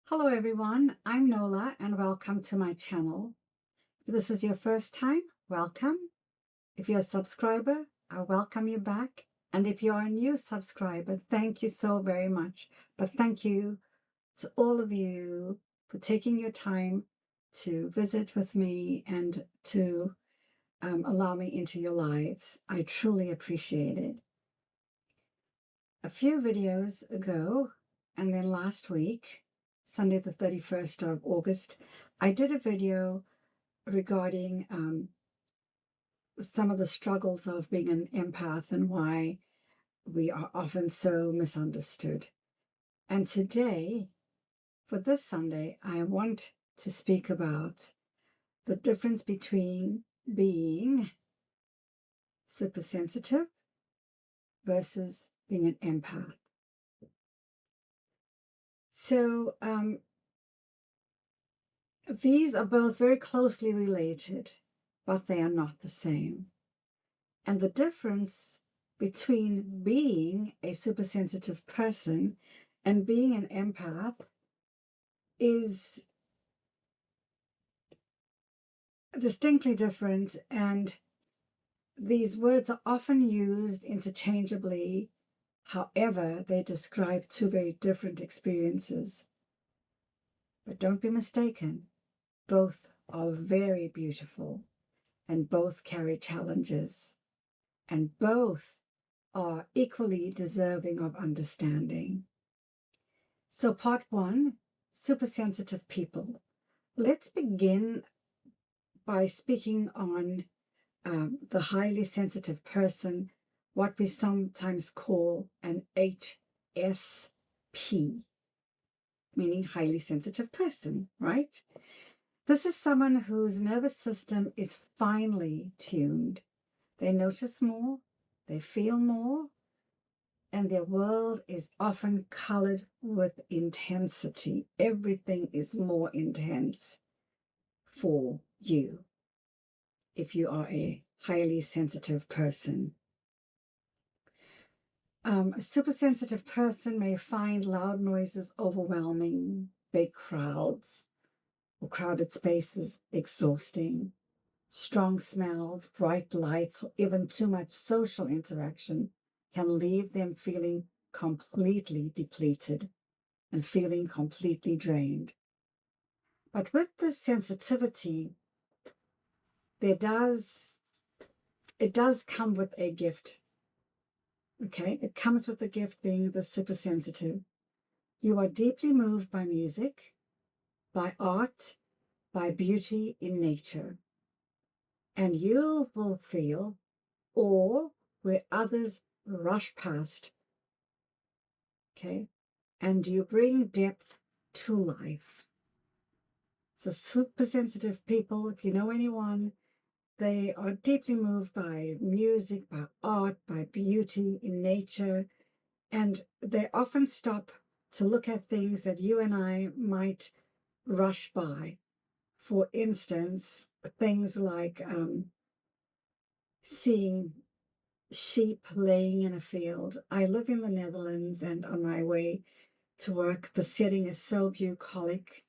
Hello everyone, I'm Nola and welcome to my channel. If this is your first time, welcome. If you're a subscriber, I welcome you back. And if you're a new subscriber, thank you so very much. But thank you to all of you for taking your time to visit with me and to allow me into your lives. I truly appreciate it. A few videos ago, and then last week, Sunday the 31st of August, I did a video regarding some of the struggles of being an empath and why we are often so misunderstood. And today, for this Sunday, I want to speak about the difference between being super sensitive versus being an empath. So these are both very closely related, but they are not the same. And the difference between being a supersensitive person and being an empath is distinctly different, and these words are often used interchangeably. However, they describe two very different experiences. But don't be mistaken, both are very beautiful and both carry challenges, and both are equally deserving of understanding. So part one, supersensitive people. Let's begin by speaking on the highly sensitive person, what we sometimes call an HSP, meaning highly sensitive person, right? This is someone whose nervous system is finely tuned. They notice more, they feel more, and their world is often colored with intensity. Everything is more intense for you if you are a highly sensitive person. A supersensitive person may find loud noises overwhelming, big crowds or crowded spaces exhausting. Strong smells, bright lights, or even too much social interaction can leave them feeling completely depleted and feeling completely drained. But with this sensitivity, it does come with a gift. Okay, it comes with the gift being the supersensitive. You are deeply moved by music, by art, by beauty in nature. And you will feel awe where others rush past. Okay, and you bring depth to life. So supersensitive people, if you know anyone, they are deeply moved by music, by art, by beauty in nature, and they often stop to look at things that you and I might rush by. For instance, things like seeing sheep laying in a field. I live in the Netherlands, and on my way to work, the setting is so bucolic,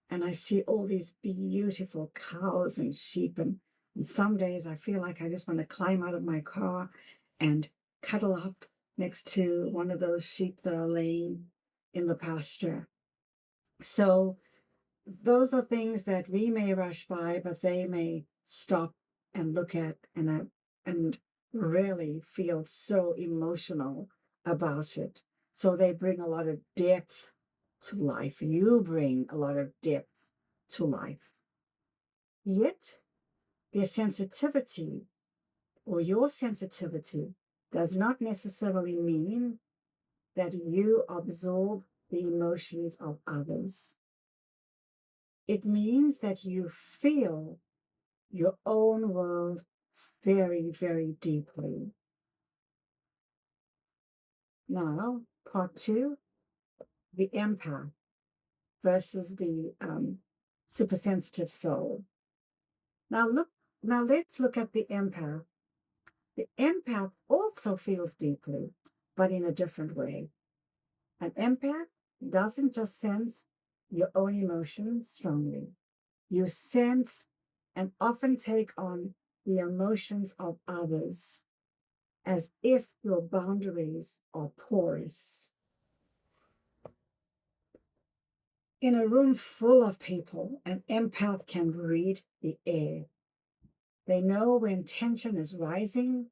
and I see all these beautiful cows and sheep, and some days I feel like I just want to climb out of my car and cuddle up next to one of those sheep that are laying in the pasture. So those are things that we may rush by, but they may stop and look at and really feel so emotional about it. So they bring a lot of depth to life. You bring a lot of depth to life. Yet their sensitivity or your sensitivity does not necessarily mean that you absorb the emotions of others. It means that you feel your own world very, very deeply. Now, part two, the empath versus the supersensitive soul. Now let's look at the empath. The empath also feels deeply, but in a different way. An empath doesn't just sense, your own emotions strongly. You sense and often take on the emotions of others as if your boundaries are porous. In a room full of people, an empath can read the air. They know when tension is rising,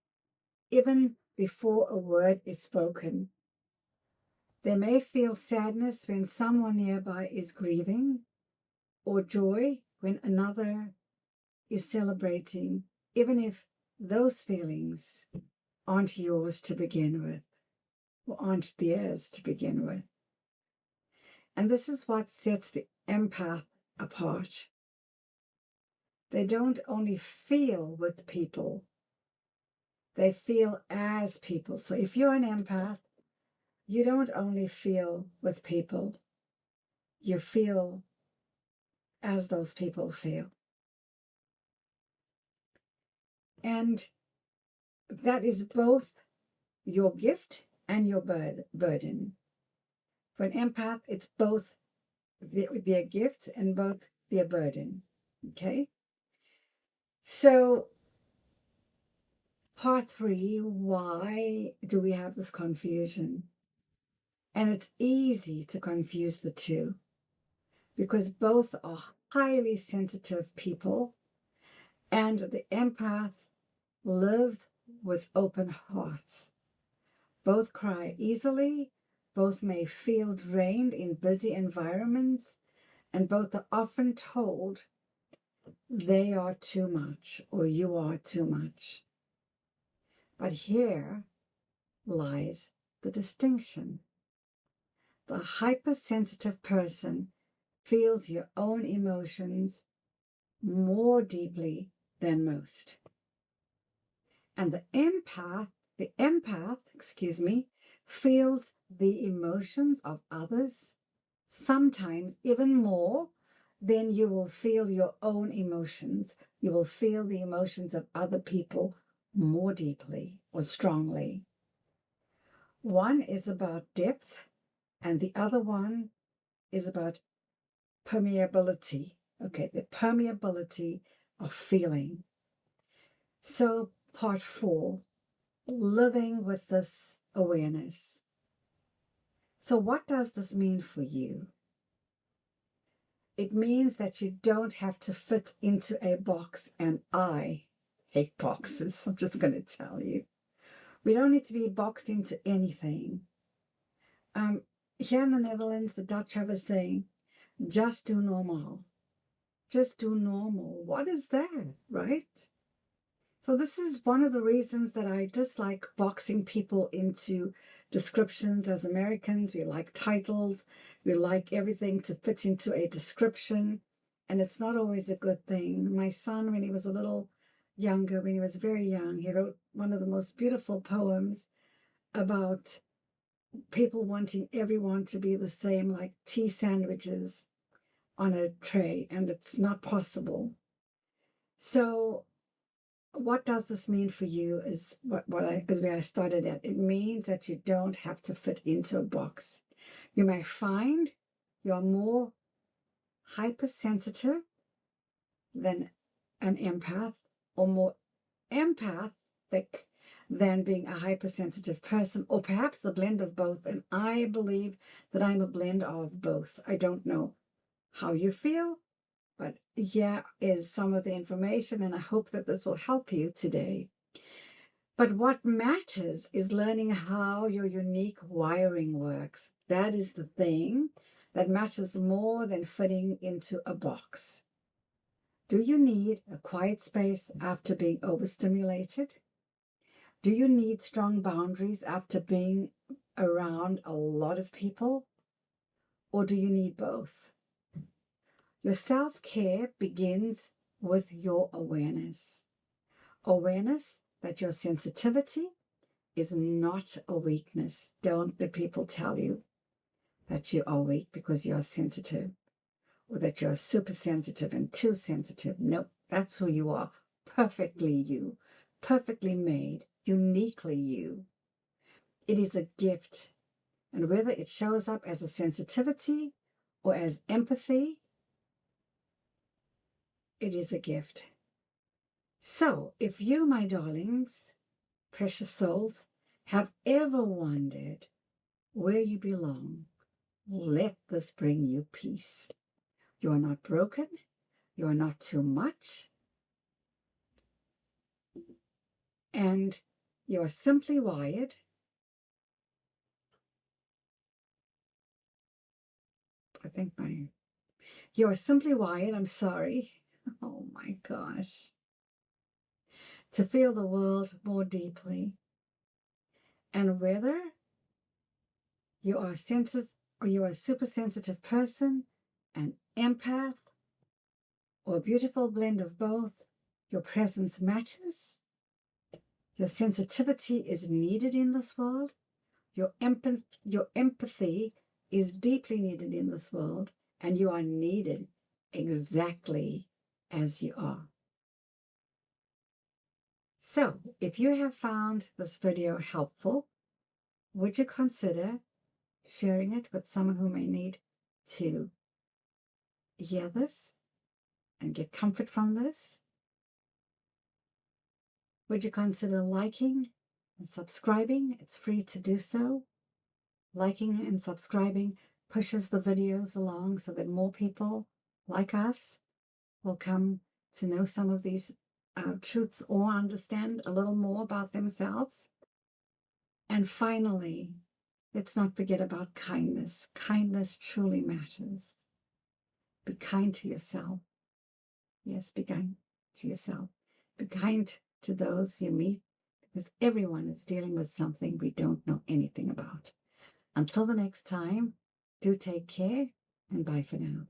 even before a word is spoken. They may feel sadness when someone nearby is grieving, or joy when another is celebrating, even if those feelings aren't yours to begin with, or aren't theirs to begin with. And this is what sets the empath apart. They don't only feel with people, they feel as people. So if you're an empath, you don't only feel with people, you feel as those people feel. And that is both your gift and your burden. For an empath, it's both their gift and both their burden. Okay? So, part 3, why do we have this confusion? And it's easy to confuse the two because both are highly sensitive people, and the empath lives with open hearts. Both cry easily, both may feel drained in busy environments, and both are often told they are too much or you are too much. But here lies the distinction. The hypersensitive person feels your own emotions more deeply than most. And the empath, feels the emotions of others, sometimes even more than you will feel your own emotions. You will feel the emotions of other people more deeply or strongly. One is about depth, and the other one is about permeability. Okay, the permeability of feeling. So, part 4, living with this awareness. So, what does this mean for you? It means that you don't have to fit into a box, and I hate boxes. I'm just going to tell you. We don't need to be boxed into anything. Here in the Netherlands, the Dutch have a saying, just do normal. Just do normal. What is that, right? So this is one of the reasons that I dislike boxing people into descriptions. As Americans, we like titles. We like everything to fit into a description. And it's not always a good thing. My son, when he was a little younger, when he was very young, he wrote one of the most beautiful poems about people wanting everyone to be the same, like tea sandwiches on a tray, and it's not possible. So what does this mean for you is is where I started at. It means that you don't have to fit into a box. You may find you're more hypersensitive than an empath, or more empathic than being a hypersensitive person, or perhaps a blend of both. And I believe that I'm a blend of both. I don't know how you feel, but here is some of the information, and I hope that this will help you today. But what matters is learning how your unique wiring works. That is the thing that matters more than fitting into a box. Do you need a quiet space after being overstimulated? Do you need strong boundaries after being around a lot of people? Or do you need both? Your self-care begins with your awareness. Awareness that your sensitivity is not a weakness. Don't let people tell you that you are weak because you're sensitive, or that you're super sensitive and too sensitive. No, that's who you are. Perfectly you, perfectly made, uniquely you. It is a gift. And whether it shows up as a sensitivity or as empathy, it is a gift. So if you, my darlings, precious souls, have ever wondered where you belong, let this bring you peace. You are not broken. You are not too much. And you are simply wired you are simply wired, I'm sorry. Oh my gosh. To feel the world more deeply. And whether you are sensitive or you are a super sensitive person, an empath, or a beautiful blend of both, your presence matters. Your sensitivity is needed in this world. Your empathy is deeply needed in this world, and you are needed exactly as you are. So, if you have found this video helpful, would you consider sharing it with someone who may need to hear this and get comfort from this? Would you consider liking and subscribing? It's free to do so. Liking and subscribing pushes the videos along so that more people like us will come to know some of these truths or understand a little more about themselves. And finally, let's not forget about kindness. Kindness truly matters. Be kind to yourself. Yes, be kind to yourself. Be kind to those you meet, because everyone is dealing with something we don't know anything about. Until the next time, do take care, and bye for now.